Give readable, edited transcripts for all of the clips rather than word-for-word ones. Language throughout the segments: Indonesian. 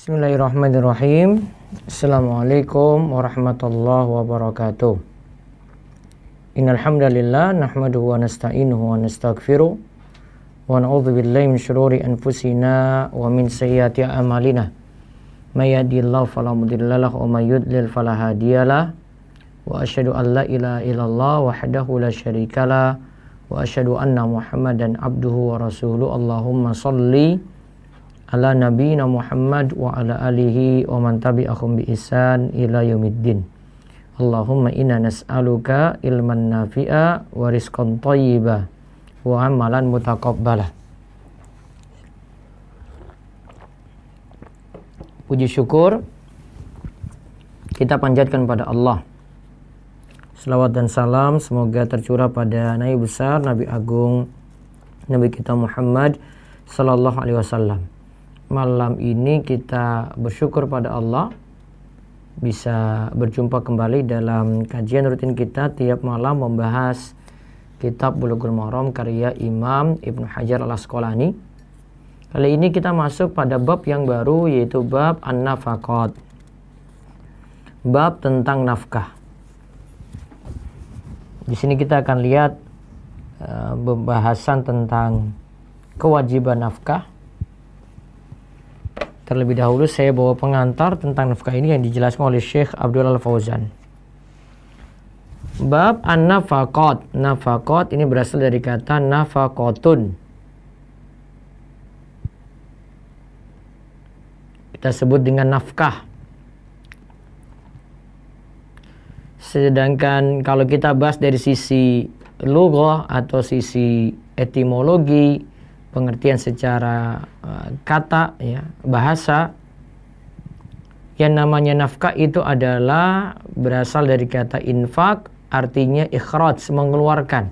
Bismillahirrahmanirrahim. Assalamualaikum warahmatullahi wabarakatuh. Innal hamdalillah nahmaduhu wa nasta'inuhu wa nastaghfiruh wa na'udzu billahi min syururi anfusina wa min sayyiati a'malina. May yahdihillahu fala mudilla lahu wa may yudlil fala hadiyalah. Wa asyhadu an la ilaha illallah wahdahu la syarikalah wa asyhadu anna Muhammadan abduhu wa rasuluh. Allahumma shalli ala nabiyina Muhammad wa ala alihi wa man tabi'ahum bi ihsan ila yaumiddin. Allahumma inna nas'aluka ilman nafi'a wa rizqan thayyiba wa amalan mutaqabbala. Puji syukur kita panjatkan pada Allah. Selawat dan salam semoga tercurah pada Nabi besar, Nabi agung, Nabi kita Muhammad sallallahu alaihi wasallam. Malam ini kita bersyukur pada Allah bisa berjumpa kembali dalam kajian rutin kita tiap malam membahas kitab Bulughul Maram karya Imam Ibnu Hajar Al-Asqalani. Kali ini kita masuk pada bab yang baru, yaitu bab an-nafaqat. Bab tentang nafkah. Di sini kita akan lihat pembahasan tentang kewajiban nafkah. Terlebih dahulu saya bawa pengantar tentang nafkah ini yang dijelaskan oleh Syekh Abdul Al-Fauzan. Bab an-nafaqat. Nafaqat ini berasal dari kata nafaqatun. Kita sebut dengan nafkah. Sedangkan kalau kita bahas dari sisi lughah atau sisi etimologi, pengertian secara kata, ya, bahasa, yang namanya nafkah itu adalah berasal dari kata infak, artinya ikhraj, mengeluarkan.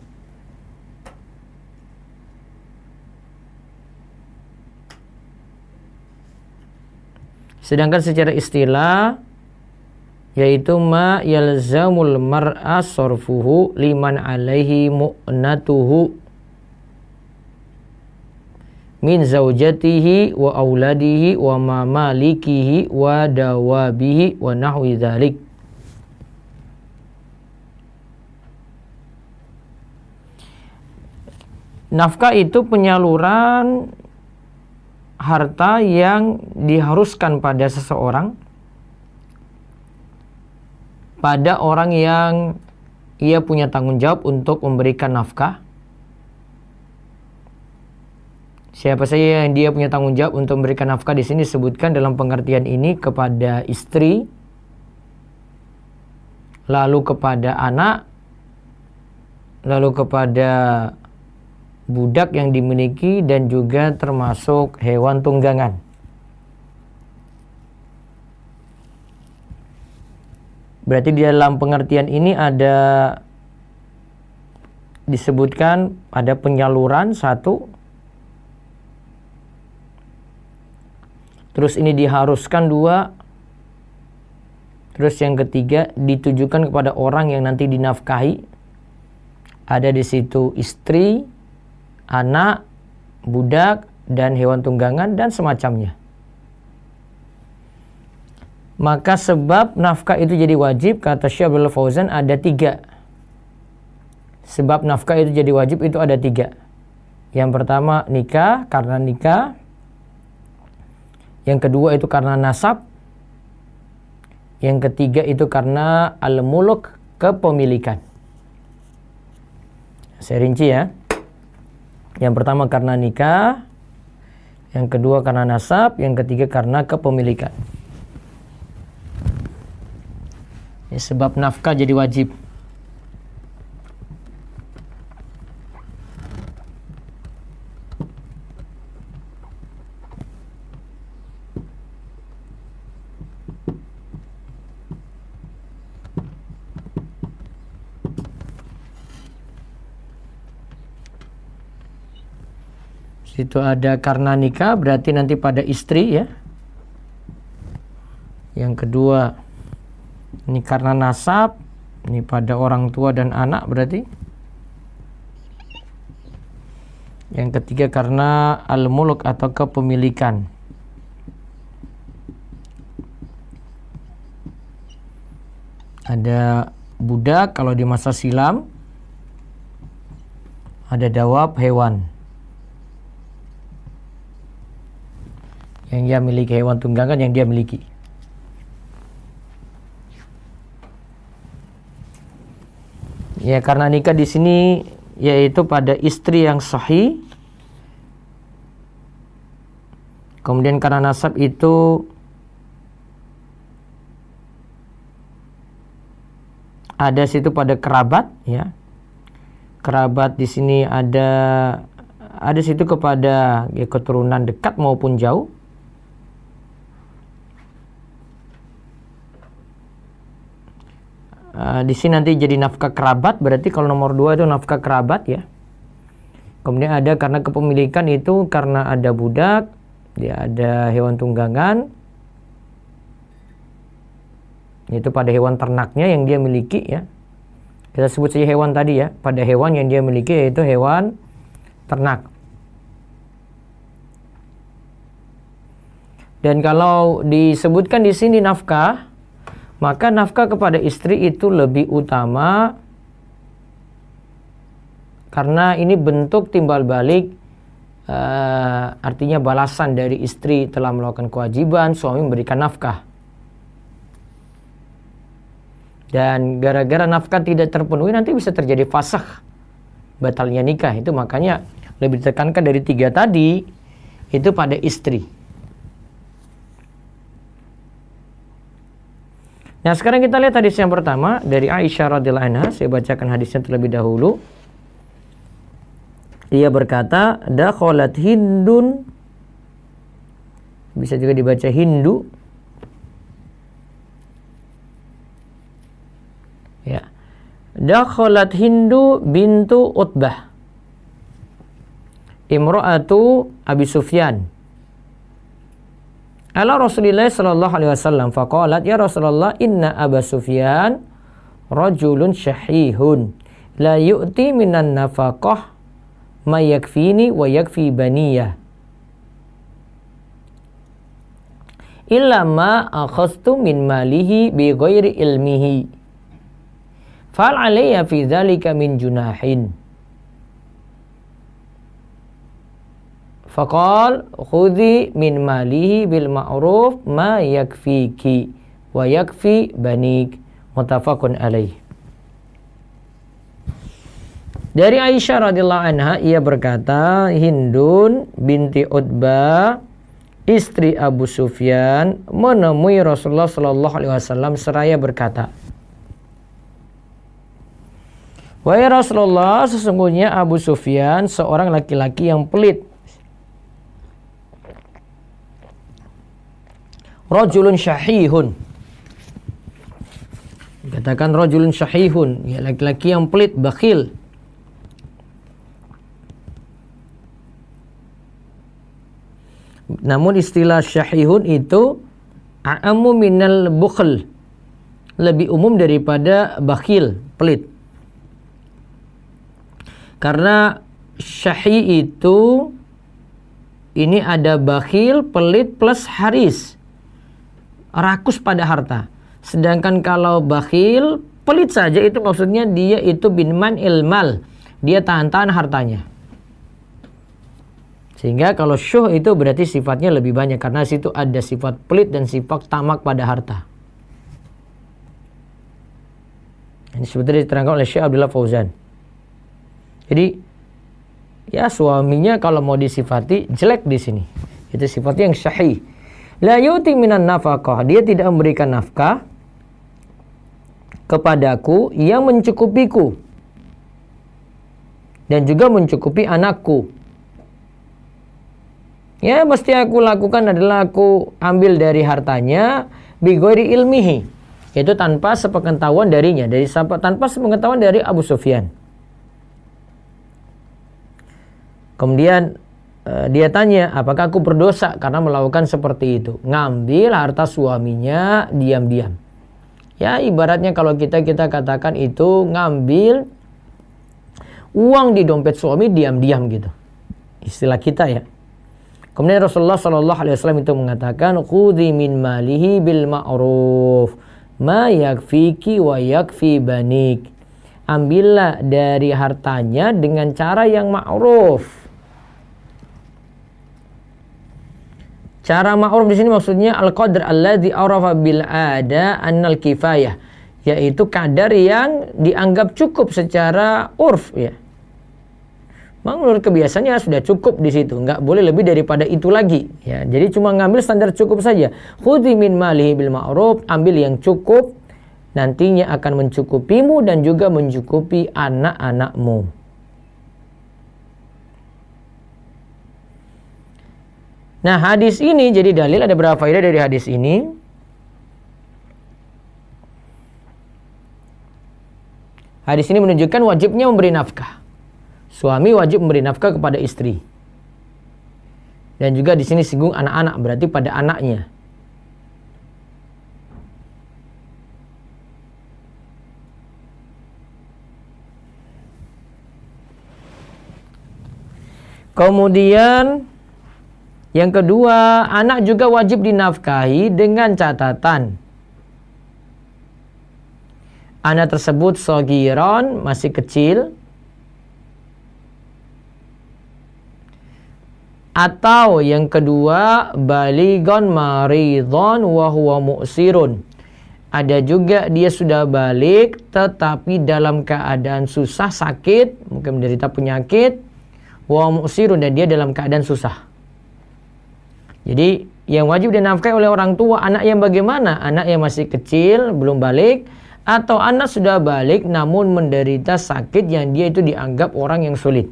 Sedangkan secara istilah yaitu ma yalzamul mar'a sarfuhu liman alaihi mu'natuhu min zaujatihi wa auladihi wa mamalikihi wa dawabihi wa nahwi dzalik. Nafkah itu penyaluran harta yang diharuskan pada seseorang, pada orang yang ia punya tanggung jawab untuk memberikan nafkah. Siapa saja yang dia punya tanggung jawab untuk memberikan nafkah di sini disebutkan dalam pengertian ini kepada istri, lalu kepada anak, lalu kepada budak yang dimiliki, dan juga termasuk hewan tunggangan. Berarti di dalam pengertian ini ada disebutkan ada penyaluran satu, terus ini diharuskan dua, terus yang ketiga ditujukan kepada orang yang nanti dinafkahi. Ada di situ istri, anak, budak, dan hewan tunggangan, dan semacamnya. Maka sebab nafkah itu jadi wajib, kata Syekh Abdul Fauzan, ada tiga. Sebab nafkah itu jadi wajib itu ada tiga. Yang pertama nikah, karena nikah. Yang kedua itu karena nasab. Yang ketiga itu karena al-muluk, kepemilikan. Saya rinci ya. Yang pertama karena nikah, yang kedua karena nasab, yang ketiga karena kepemilikan. Ya, sebab nafkah jadi wajib. Situ ada karena nikah, berarti nanti pada istri, ya. Yang kedua ini karena nasab, ini pada orang tua dan anak berarti. Yang ketiga karena al-muluk atau kepemilikan. Ada budak kalau di masa silam, ada dawab hewan yang dia miliki, hewan tunggangan yang dia miliki. Ya, karena nikah di sini yaitu pada istri yang sahih. Kemudian karena nasab itu ada situ pada kerabat, ya. Kerabat di sini ada situ kepada ya, keturunan dekat maupun jauh. Di sini nanti jadi nafkah kerabat, berarti kalau nomor 2 itu nafkah kerabat, ya. Kemudian ada karena kepemilikan itu karena ada budak, dia ada hewan tunggangan, itu pada hewan ternaknya yang dia miliki, ya. Kita sebut saja hewan tadi, ya. Pada hewan yang dia miliki yaitu hewan ternak. Dan kalau disebutkan di sini nafkah, maka nafkah kepada istri itu lebih utama karena ini bentuk timbal balik, artinya balasan dari istri telah melakukan kewajiban, suami memberikan nafkah. Dan gara-gara nafkah tidak terpenuhi nanti bisa terjadi fasakh, batalnya nikah. Itu makanya lebih ditekankan dari 3 tadi itu pada istri. Nah, sekarang kita lihat hadis yang pertama dari Aisyah radhiyallahu anha. Saya bacakan hadisnya terlebih dahulu. Ia berkata, dakhalat Hindun, bisa juga dibaca Hindu. Ya. Dakhalat Hindu bintu Utbah, imra'atu Abi Sufyan, ala Rasulillah sallallahu alaihi wasallam, faqalat ya Rasulullah inna Aba Sufyan rajulun syahihun la yu'ti minan nafaqah ma yakfini wa yakfi baniyah illa ma akhadtu min malihi bi ghairi ilmihi fal alayya fi dzalika min junahin. Faqal khudhi min malihi bil ma'ruf ma yakfiki wa yakfi banik. Muttafaqun alaih. Dari Aisyah radhiyallahu anha, ia berkata, Hindun binti Utbah, istri Abu Sufyan, menemui Rasulullah sallallahu alaihi wasallam seraya berkata, wahai Rasulullah, sesungguhnya Abu Sufyan seorang laki-laki yang pelit. Rajulun syahihun. Katakan rajulun syahihun, ya, laki-laki yang pelit, bakhil. Namun istilah syahihun itu a'ammu minal bukhl, lebih umum daripada bakhil, pelit. Karena syahi itu ini ada bakhil, pelit plus haris, rakus pada harta. Sedangkan kalau bakhil, pelit saja itu maksudnya dia itu binman ilmal, dia tahan-tahan hartanya. Sehingga kalau syuh itu berarti sifatnya lebih banyak karena situ ada sifat pelit dan sifat tamak pada harta. Ini sebetulnya diterangkan oleh Syekh Abdullah Fauzan. Jadi ya suaminya kalau mau disifati jelek di sini. Itu sifatnya yang syahih. La yuti minan nafaqah, dia tidak memberikan nafkah kepadaku yang mencukupiku dan juga mencukupi anakku. Ya, mesti aku lakukan adalah aku ambil dari hartanya bi ghairi ilmihi, yaitu tanpa sepengetahuan darinya, tanpa sepengetahuan dari Abu Sufyan. Kemudian dia tanya, apakah aku berdosa karena melakukan seperti itu? Ngambil harta suaminya diam-diam. Ya, ibaratnya kalau kita katakan itu ngambil uang di dompet suami diam-diam gitu. Istilah kita ya. Kemudian Rasulullah sallallahu alaihi wasallam itu mengatakan, khudhi min malihi bil ma'ruf. ma yakfiki wa yakfi banik. Ambillah dari hartanya dengan cara yang ma'ruf. Cara ma'ruf di sini maksudnya al-qadr alladzi arafa bil ada annal kifayah, yaitu kadar yang dianggap cukup secara urf ya. Menurut kebiasaannya sudah cukup di situ, nggak boleh lebih daripada itu lagi ya. Jadi cuma ngambil standar cukup saja. Khudhi min malihi bil ma'ruf, ambil yang cukup, nantinya akan mencukupimu dan juga mencukupi anak-anakmu. Nah, hadis ini jadi dalil, ada berapa faedah dari hadis ini? Hadis ini menunjukkan wajibnya memberi nafkah. Suami wajib memberi nafkah kepada istri. Dan juga di sini singgung anak-anak, berarti pada anaknya. Kemudian yang kedua, anak juga wajib dinafkahi dengan catatan anak tersebut shagiran, masih kecil, atau yang kedua baligon maridon wa huwa mu'sirun. Ada juga dia sudah balik tetapi dalam keadaan susah, sakit, mungkin menderita penyakit, wa mu'sirun, dan dia dalam keadaan susah. Jadi yang wajib dinafkahi oleh orang tua, anak yang bagaimana? Anak yang masih kecil, belum balik, atau anak sudah balik namun menderita sakit yang dia itu dianggap orang yang sulit.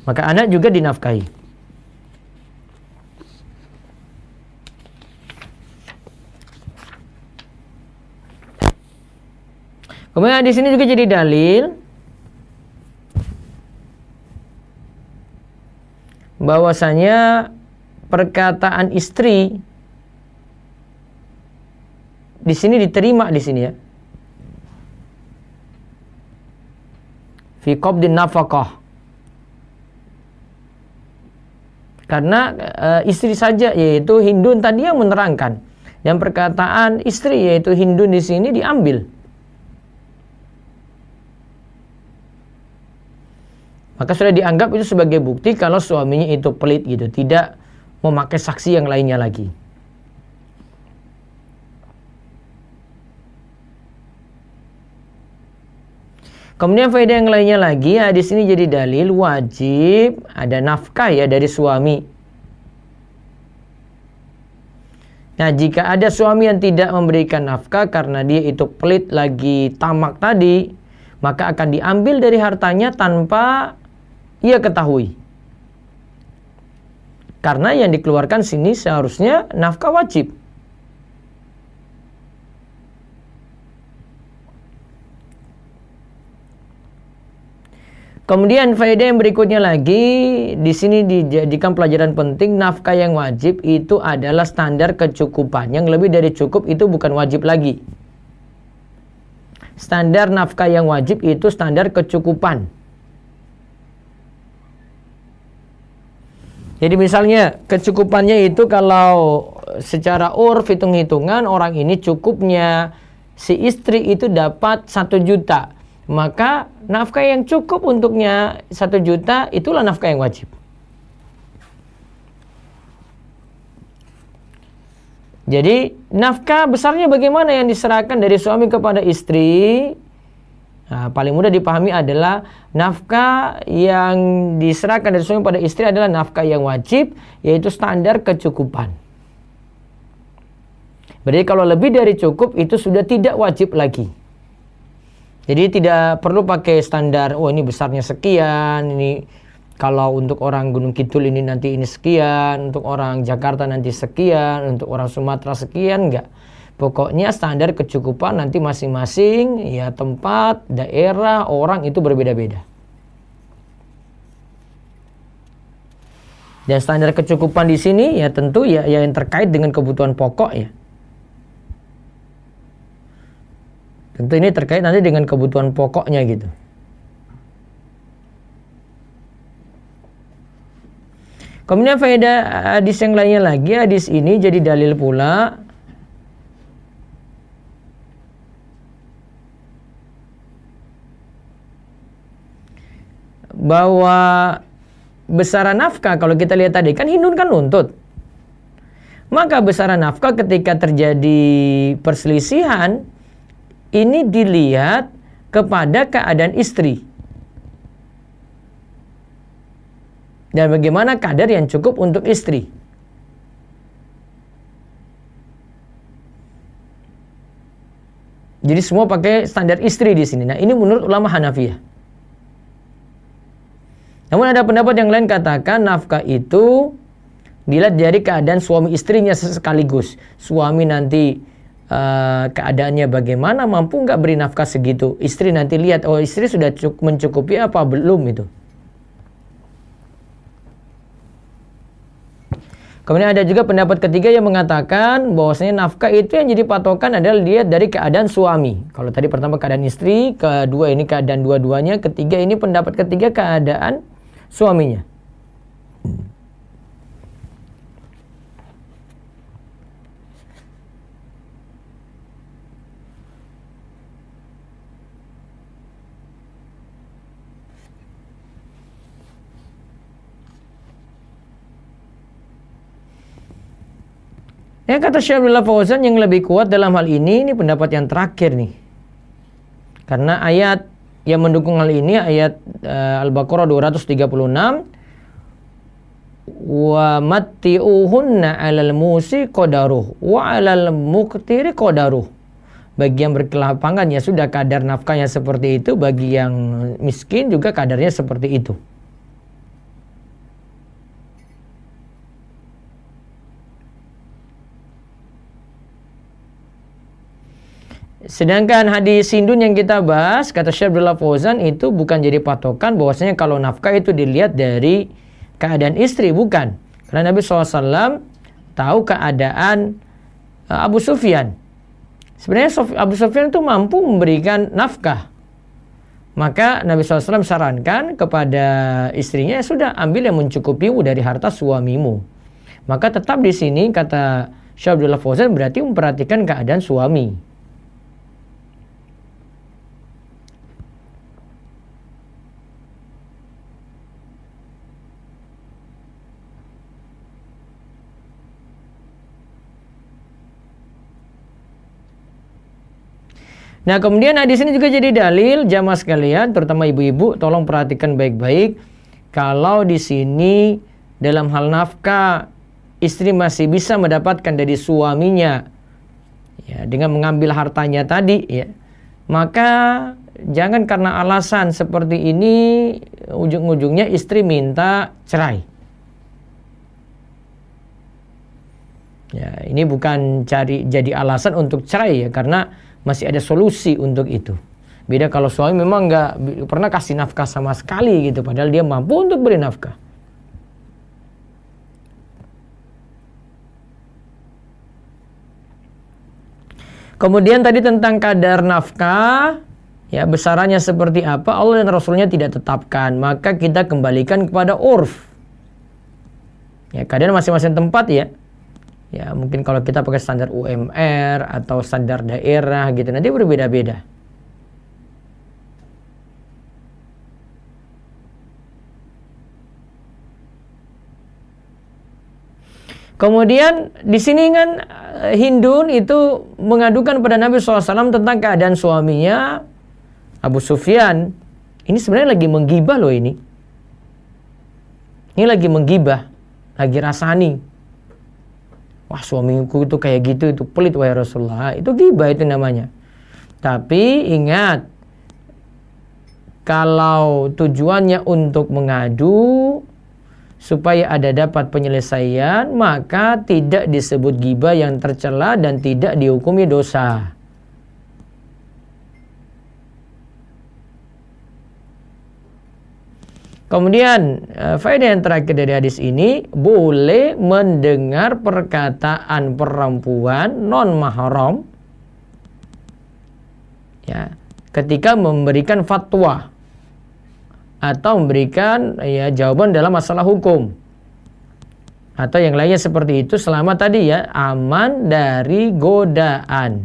Maka anak juga dinafkahi. Kemudian di sini juga jadi dalil bahwasanya perkataan istri di sini diterima di sini ya. Fi qabdin nafaqah. Karena istri saja, yaitu Hindun tadi yang menerangkan, dan perkataan istri yaitu Hindun di sini diambil. Maka sudah dianggap itu sebagai bukti kalau suaminya itu pelit gitu, tidak memakai saksi yang lainnya lagi. Kemudian faedah yang lainnya lagi, di sini jadi dalil wajib ada nafkah ya dari suami. Nah, jika ada suami yang tidak memberikan nafkah karena dia itu pelit lagi tamak tadi, maka akan diambil dari hartanya tanpa ia ketahui. Karena yang dikeluarkan sini seharusnya nafkah wajib. Kemudian faedah yang berikutnya lagi, di sini dijadikan pelajaran penting, nafkah yang wajib itu adalah standar kecukupan. Yang lebih dari cukup itu bukan wajib lagi. Standar nafkah yang wajib itu standar kecukupan. Jadi misalnya kecukupannya itu kalau secara urf hitung-hitungan orang ini cukupnya si istri itu dapat 1 juta. Maka nafkah yang cukup untuknya 1 juta itulah nafkah yang wajib. Jadi nafkah besarnya bagaimana yang diserahkan dari suami kepada istri? Nah, paling mudah dipahami adalah nafkah yang diserahkan dari suami pada istri adalah nafkah yang wajib, yaitu standar kecukupan. Berarti kalau lebih dari cukup itu sudah tidak wajib lagi. Jadi tidak perlu pakai standar, oh ini besarnya sekian, ini kalau untuk orang Gunung Kidul ini nanti ini sekian, untuk orang Jakarta nanti sekian, untuk orang Sumatera sekian, enggak. Pokoknya standar kecukupan nanti masing-masing ya tempat, daerah, orang itu berbeda-beda. Dan standar kecukupan di sini ya tentu ya yang terkait dengan kebutuhan pokok ya. Tentu ini terkait nanti dengan kebutuhan pokoknya gitu. Kemudian faedah hadis yang lainnya lagi, hadis ini jadi dalil pula bahwa besaran nafkah, kalau kita lihat tadi kan Hindun kan nuntut, maka besaran nafkah ketika terjadi perselisihan ini dilihat kepada keadaan istri dan bagaimana kadar yang cukup untuk istri. Jadi semua pakai standar istri di sini. Nah, ini menurut ulama Hanafiyah. Namun ada pendapat yang lain katakan nafkah itu dilihat dari keadaan suami istrinya sekaligus. Suami nanti keadaannya bagaimana, mampu nggak beri nafkah segitu. Istri nanti lihat, oh istri sudah mencukupi apa belum itu. Kemudian ada juga pendapat ketiga yang mengatakan bahwasanya nafkah itu yang jadi patokan adalah dilihat dari keadaan suami. Kalau tadi pertama keadaan istri, kedua ini keadaan dua-duanya, ketiga ini pendapat ketiga keadaan suaminya. Ya, kata Syekh Abdullah Fauzan yang lebih kuat dalam hal ini pendapat yang terakhir nih. Karena ayat yang mendukung hal ini ayat Al-Baqarah 236, wa matti'uhunna 'alal musi qadaruh wa 'alal muqtiri qadaruh. Bagi yang berkelapangan ya sudah kadar nafkahnya seperti itu, bagi yang miskin juga kadarnya seperti itu. Sedangkan hadis Hindun yang kita bahas, kata Syekh Abdullah Fauzan, itu bukan jadi patokan bahwasanya kalau nafkah itu dilihat dari keadaan istri, bukan. Karena Nabi SAW tahu keadaan Abu Sufyan. Sebenarnya Abu Sufyan itu mampu memberikan nafkah. Maka Nabi SAW sarankan kepada istrinya, ya sudah ambil yang mencukupimu dari harta suamimu. Maka tetap di sini kata Syekh Abdullah Fauzan berarti memperhatikan keadaan suami. Nah, kemudian di sini juga jadi dalil jamaah sekalian, terutama ibu-ibu, tolong perhatikan baik-baik. Kalau di sini dalam hal nafkah istri masih bisa mendapatkan dari suaminya ya, dengan mengambil hartanya tadi ya, maka jangan karena alasan seperti ini ujung-ujungnya istri minta cerai. Ya, ini bukan jadi alasan untuk cerai ya, karena masih ada solusi untuk itu. Beda kalau suami memang nggak pernah kasih nafkah sama sekali gitu, padahal dia mampu untuk beri nafkah. Kemudian tadi tentang kadar nafkah, ya besarannya seperti apa Allah dan Rasulnya tidak tetapkan, maka kita kembalikan kepada urf. Ya, kadang masing-masing tempat ya. Ya, mungkin kalau kita pakai standar UMR atau standar daerah gitu, nanti berbeda-beda. Kemudian di sini kan Hindun itu mengadukan pada Nabi SAW tentang keadaan suaminya Abu Sufyan. Ini sebenarnya lagi menggibah loh ini. Ini lagi menggibah, lagi rasani. Wah, suamiku itu kayak gitu, itu pelit wahai Rasulullah. Itu ghibah itu namanya. Tapi ingat, kalau tujuannya untuk mengadu supaya ada dapat penyelesaian, maka tidak disebut ghibah yang tercela dan tidak dihukumi dosa. Kemudian faedah yang terakhir dari hadis ini, boleh mendengar perkataan perempuan non mahram ya, ketika memberikan fatwa atau memberikan ya jawaban dalam masalah hukum. atau yang lainnya seperti itu, selama tadi ya aman dari godaan.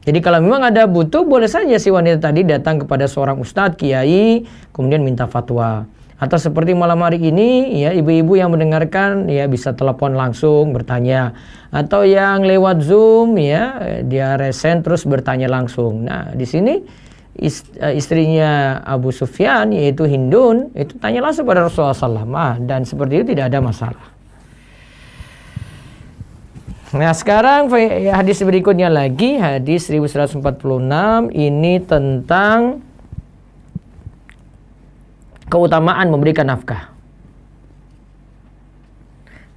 Jadi kalau memang ada butuh, boleh saja si wanita tadi datang kepada seorang ustadz, kiai, kemudian minta fatwa. Atau seperti malam hari ini, ya ibu-ibu yang mendengarkan ya bisa telepon langsung bertanya. Atau yang lewat Zoom ya dia resen terus bertanya langsung. Nah di sini istrinya Abu Sufyan yaitu Hindun itu tanya langsung pada Rasulullah SAW, dan seperti itu tidak ada masalah. Nah sekarang hadis berikutnya lagi, hadis 1146, ini tentang keutamaan memberikan nafkah.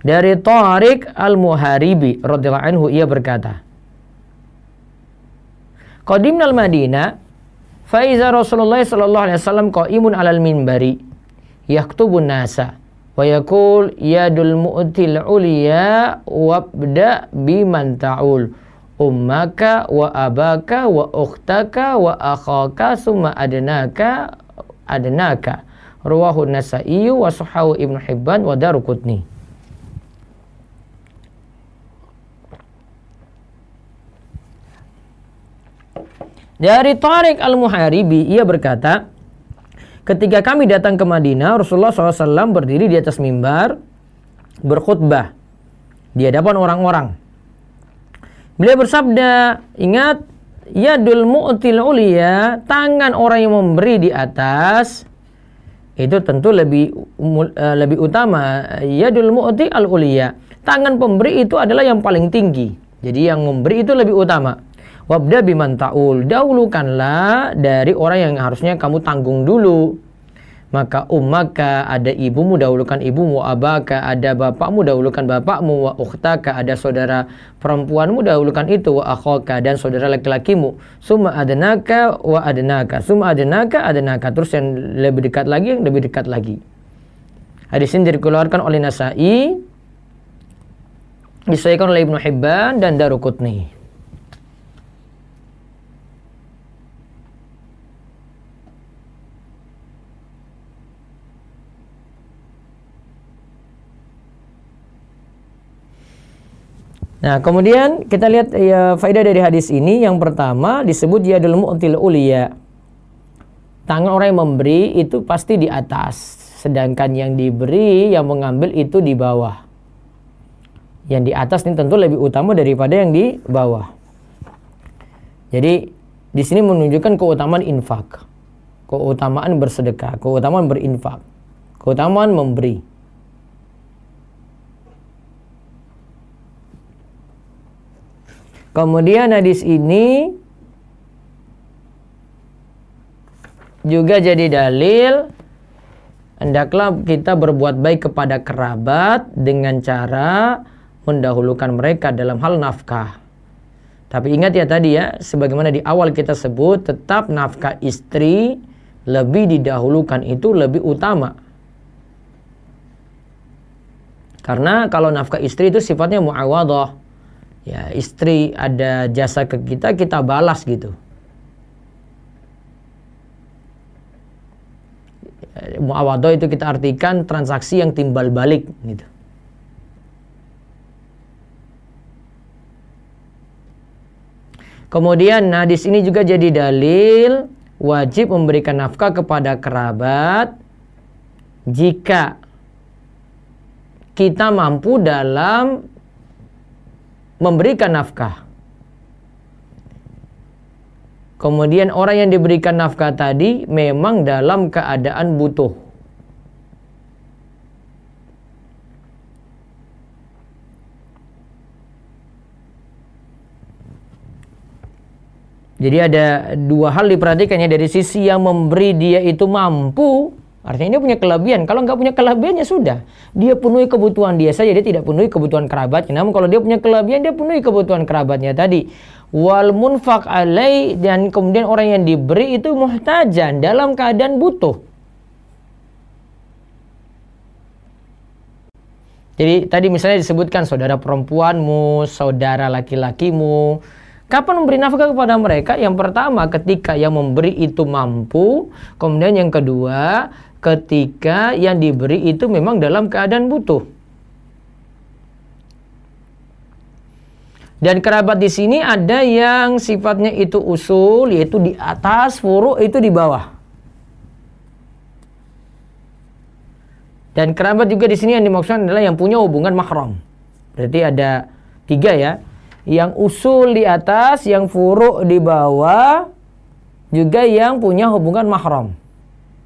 Dari Tariq Al-Muharibi radhiyallahu anhu, ia berkata, Qadimnal Madinah fa iza Rasulullah sallallahu alaihi wasallam qa'imun 'alal minbari yaktubun nasa wa yaqul yadul mu'til ulya wabda biman ta'ul ummaka wa abaka wa ukhtaka wa akhaka summa adnaka rawahu Nasa'i wa sahahu Ibnu Hibban wa Daruqutni. Dari Tariq Al-Muharibi, ia berkata, ketika kami datang ke Madinah, Rasulullah SAW berdiri di atas mimbar berkhutbah di hadapan orang-orang. Beliau bersabda, ingat, yadul mu'til uliya, tangan orang yang memberi di atas itu tentu lebih utama. Yadul mu'ti al-uliya, tangan pemberi itu adalah yang paling tinggi. Jadi yang memberi itu lebih utama. Wabda biman ta'ul, dahulukanlah dari orang yang harusnya kamu tanggung dulu. Maka ummaka, ada ibumu, dahulukan ibumu. Abaka, ada bapakmu, dahulukan bapakmu. Wa ukhtaka, ada saudara perempuanmu, dahulukan itu. Wa akhaka, dan saudara laki-lakimu. Summa adnaka wa adnaka. Summa adnaka adnaka. Terus yang lebih dekat lagi, yang lebih dekat lagi. Hadis ini dikeluarkan oleh Nasa'i, disahihkan oleh Ibnu Hibban dan Daruqutni. Nah, kemudian kita lihat ya, faedah dari hadis ini. Yang pertama disebut yadul mu'til uliya. Tangan orang yang memberi itu pasti di atas, sedangkan yang diberi, yang mengambil itu di bawah. Yang di atas ini tentu lebih utama daripada yang di bawah. Jadi di sini menunjukkan keutamaan infak, keutamaan bersedekah, keutamaan berinfak, keutamaan memberi. Kemudian hadis ini juga jadi dalil hendaklah kita berbuat baik kepada kerabat dengan cara mendahulukan mereka dalam hal nafkah. Tapi ingat ya tadi ya, sebagaimana di awal kita sebut, tetap nafkah istri lebih didahulukan, itu lebih utama. Karena kalau nafkah istri itu sifatnya muawadhah. Ya, istri ada jasa ke kita, kita balas gitu. Muawadhah itu kita artikan transaksi yang timbal balik gitu. Kemudian hadis ini juga jadi dalil wajib memberikan nafkah kepada kerabat jika kita mampu dalam memberikan nafkah. Kemudian orang yang diberikan nafkah tadi memang dalam keadaan butuh. Jadi ada dua hal diperhatikannya. Dari sisi yang memberi, dia itu mampu, artinya dia punya kelebihan. Kalau nggak punya kelebihan ya sudah, dia penuhi kebutuhan dia saja, dia tidak penuhi kebutuhan kerabatnya. Namun kalau dia punya kelebihan, dia penuhi kebutuhan kerabatnya tadi. Wal munfaq alai, dan kemudian orang yang diberi itu muhtajan, dalam keadaan butuh. Jadi tadi misalnya disebutkan saudara perempuanmu, saudara laki-lakimu. Kapan memberi nafkah kepada mereka? Yang pertama ketika yang memberi itu mampu. Kemudian yang kedua ketika yang diberi itu memang dalam keadaan butuh. Dan kerabat di sini ada yang sifatnya itu usul, yaitu di atas, furu itu di bawah. Dan kerabat juga di sini yang dimaksudkan adalah yang punya hubungan mahram. Berarti ada 3 ya. Yang usul di atas, yang furu di bawah, juga yang punya hubungan mahram.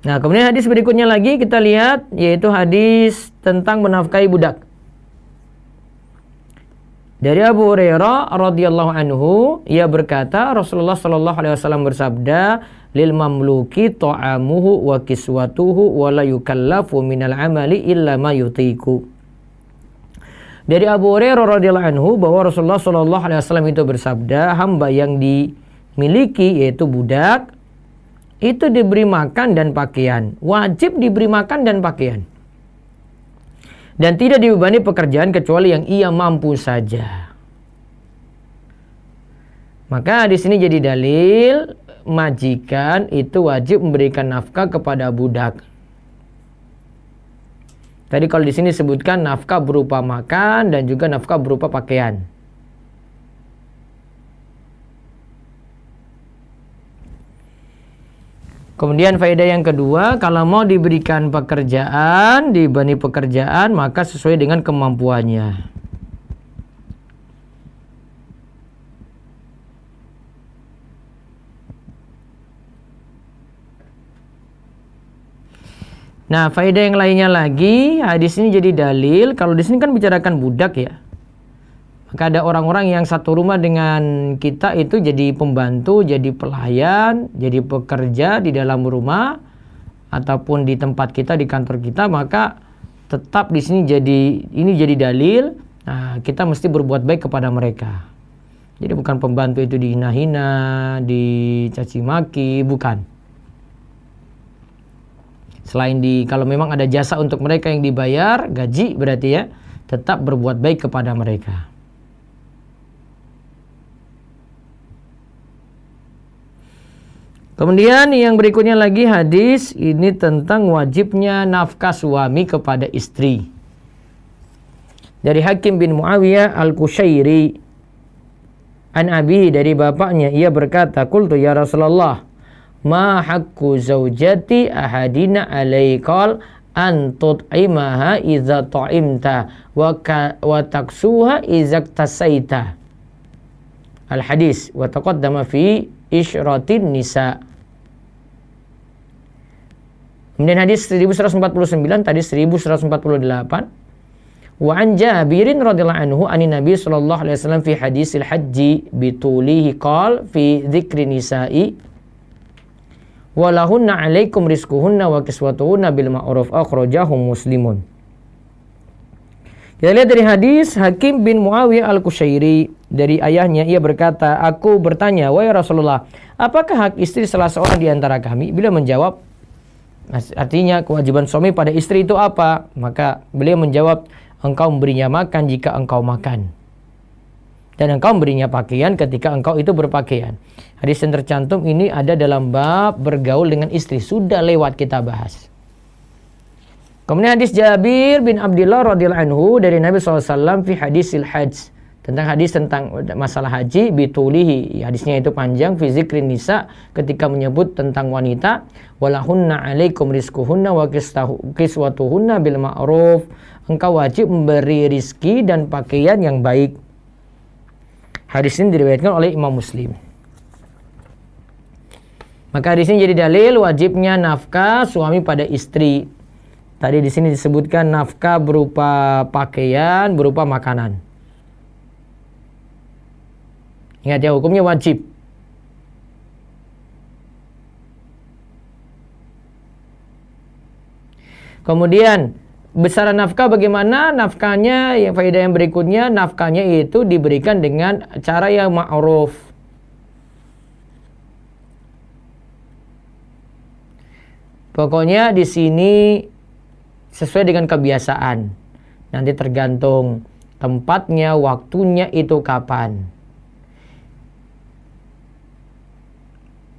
Nah, kemudian hadis berikutnya lagi kita lihat, yaitu hadis tentang menafkahi budak. Dari Abu Hurairah radhiyallahu anhu, ia berkata, Rasulullah sallallahu alaihi wasallam bersabda, lil mamluki ta'amuhu wa kiswatuhu wa la yukallafu minal amali illa ma yutiku. Dari Abu Hurairah radhiyallahu anhu bahwa Rasulullah sallallahu alaihi wasallam itu bersabda, hamba yang dimiliki yaitu budak itu diberi makan dan pakaian, wajib diberi makan dan pakaian. Dan tidak dibebani pekerjaan kecuali yang ia mampu saja. Maka di sini jadi dalil majikan itu wajib memberikan nafkah kepada budak. Tadi kalau di sini sebutkan nafkah berupa makan dan juga nafkah berupa pakaian. Kemudian faedah yang kedua, kalau mau diberikan pekerjaan, dibebani pekerjaan, maka sesuai dengan kemampuannya. Nah, faedah yang lainnya lagi, hadis ini jadi dalil, kalau di sini kan bicarakan budak ya. Maka ada orang-orang yang satu rumah dengan kita itu jadi pembantu, jadi pelayan, jadi pekerja di dalam rumah ataupun di tempat kita, di kantor kita, maka tetap di sini jadi dalil. Nah, kita mesti berbuat baik kepada mereka. Jadi bukan pembantu itu dihina-hina, dicaci maki, bukan. Selain kalau memang ada jasa untuk mereka yang dibayar, gaji berarti ya, tetap berbuat baik kepada mereka. Kemudian yang berikutnya lagi hadis ini tentang wajibnya nafkah suami kepada istri. Dari Hakim bin Muawiyah al-Qushairi an Abi, dari bapaknya, ia berkata, qultu ya Rasulullah, ma haqqu zaujati ahadina alaikal an tut'imaha idza ta'imta wa taksuha idza tasaita. Al-hadis wa taqaddama fi isyratin nisa. Kemudian hadis 1149, tadi 1148. Wa an Jabirin radhiyallahu anhu anin Nabi sallallahu alaihi wasallam fi hadisil haji bitulihi qal fi dzikri nisa'i walahunna alaikum rizquhunna wa kiswatuhunna bil ma'ruf akhrajahu Muslimun. Kita lihat dari hadis Hakim bin Muawiyah al-Qushairi, dari ayahnya ia berkata, aku bertanya, wahai Rasulullah, apakah hak istri salah seorang di antara kami? Beliau menjawab, artinya kewajiban suami pada istri itu apa? Maka beliau menjawab, engkau memberinya makan jika engkau makan, dan engkau memberinya pakaian ketika engkau itu berpakaian. Hadis yang tercantum ini ada dalam bab bergaul dengan istri, sudah lewat kita bahas. Kemudian hadis Jabir bin Abdullah radhiyallahu anhu dari Nabi SAW fi hadisil hajj, tentang hadis tentang masalah haji bitulihi, hadisnya itu panjang, fi zikrin nisa, ketika menyebut tentang wanita, walahunna alaikum rizquhunna wa kiswatuhunna bil ma'ruf, engkau wajib memberi rizki dan pakaian yang baik. Hadis ini diriwayatkan oleh Imam Muslim. Maka hadis ini jadi dalil wajibnya nafkah suami pada istri. Tadi di sini disebutkan nafkah berupa pakaian, berupa makanan. Ingat ya, hukumnya wajib. Kemudian besaran nafkah bagaimana? Nafkahnya, yang faedah yang berikutnya, nafkahnya itu diberikan dengan cara yang ma'ruf. Pokoknya di sini sesuai dengan kebiasaan. Nanti tergantung tempatnya, waktunya itu kapan.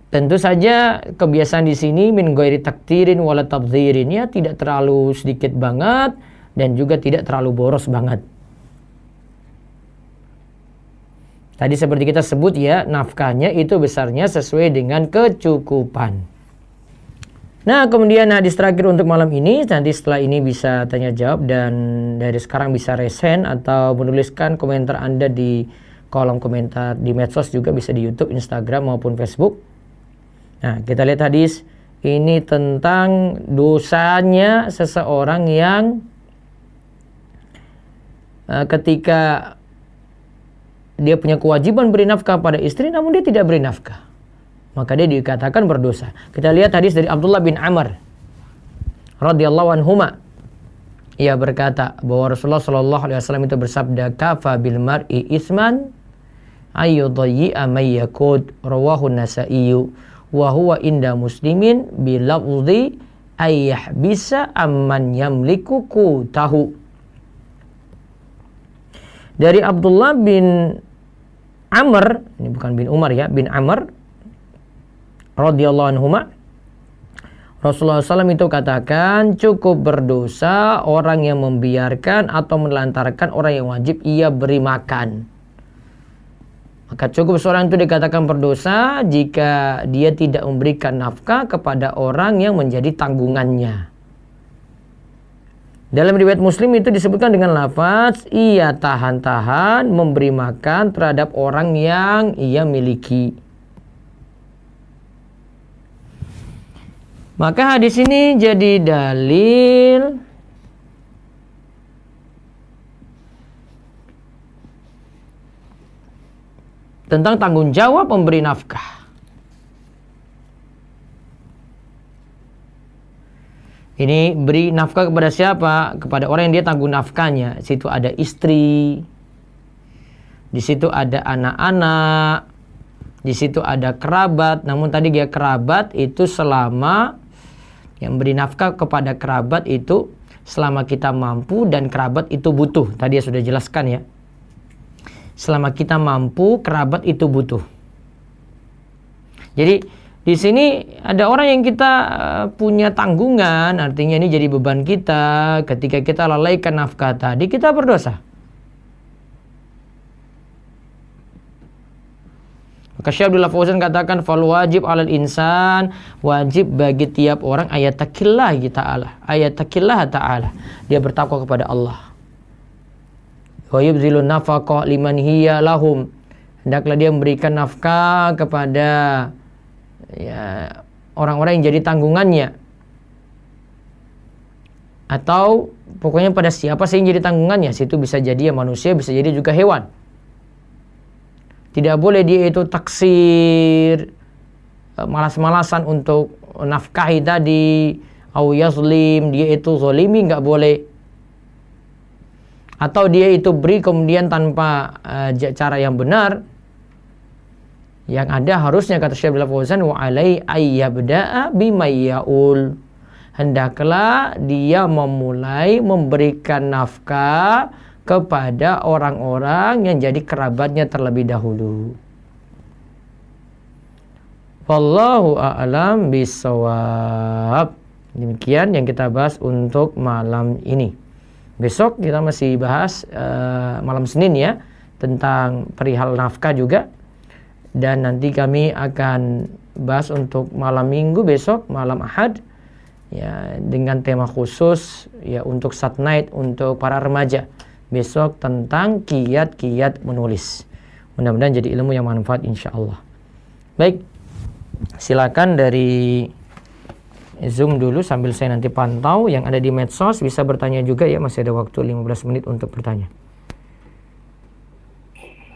Tentu saja kebiasaan di sini min ghairi taktirin wala tabdzirin, ya tidak terlalu sedikit banget dan juga tidak terlalu boros banget. Tadi seperti kita sebut ya, nafkahnya itu besarnya sesuai dengan kecukupan. Nah, kemudian hadis terakhir untuk malam ini, nanti setelah ini bisa tanya jawab dan dari sekarang bisa resen atau menuliskan komentar Anda di kolom komentar di medsos, juga bisa di YouTube, Instagram maupun Facebook. Nah, kita lihat hadis ini tentang dosanya seseorang yang ketika dia punya kewajiban beri nafkah pada istri namun dia tidak beri nafkah, maka dia dikatakan berdosa. Kita lihat hadis dari Abdullah bin Amr radhiyallahu anhuma. Ia berkata bahwa Rasulullah sallallahu alaihi wasallam itu bersabda, "Kafa bil mar'i isman ayyudayyi'a may yakud." Rawahu Nasa'i wa huwa inda Muslimin bi lafzi ayyahbisa amman yamliku qutahu. Dari Abdullah bin Amr, ini bukan bin Umar ya, bin Amr radhiyallahu anhuma, Rasulullah SAW itu katakan, cukup berdosa orang yang membiarkan atau menelantarkan orang yang wajib ia beri makan. Maka cukup seorang itu dikatakan berdosa jika dia tidak memberikan nafkah kepada orang yang menjadi tanggungannya. Dalam riwayat Muslim itu disebutkan dengan lafaz, ia tahan-tahan memberi makan terhadap orang yang ia miliki. Maka hadis ini jadi dalil tentang tanggung jawab memberi nafkah. Ini beri nafkah kepada siapa? Kepada orang yang dia tanggung nafkahnya. Di situ ada istri, di situ ada anak-anak, di situ ada kerabat. Namun tadi dia kerabat itu selama yang beri nafkah kepada kerabat itu selama kita mampu dan kerabat itu butuh. Tadi ya sudah jelaskan ya. Selama kita mampu, kerabat itu butuh. Jadi di sini ada orang yang kita punya tanggungan, artinya ini jadi beban kita. Ketika kita lalaikan nafkah tadi, kita berdosa. Maka Syekh Abdullah Fauzan katakan, fal wajib 'alal insan, wajib bagi tiap orang ayatakillah ta'ala. Dia bertakwa kepada Allah. Wa yubzilun nafaqah liman hiya lahum. Hendaklah dia memberikan nafkah kepada orang-orang yang jadi tanggungannya, atau pokoknya pada siapa sih yang jadi tanggungannya. Situ bisa jadi ya manusia, bisa jadi juga hewan. Tidak boleh dia itu taksir, malas-malasan untuk nafkahi tadi, au yazlim, dia itu zalimi, nggak boleh. Atau dia itu beri kemudian tanpa cara yang benar. Yang ada harusnya, kata Syekh Abdullah Fauzan, wa alai ayyabda'a bimayyaul. Hendaklah dia memulai memberikan nafkah kepada orang-orang yang jadi kerabatnya terlebih dahulu. Wallahu a'lam bishawab. Demikian yang kita bahas untuk malam ini. Besok kita masih bahas malam Senin ya, tentang perihal nafkah juga. Dan nanti kami akan bahas untuk malam Minggu besok, malam Ahad ya, dengan tema khusus ya untuk Sat Night untuk para remaja. Besok tentang kiat-kiat menulis. Mudah-mudahan jadi ilmu yang manfaat insyaallah. Baik, silakan dari Zoom dulu sambil saya nanti pantau. Yang ada di medsos bisa bertanya juga ya, masih ada waktu 15 menit untuk bertanya.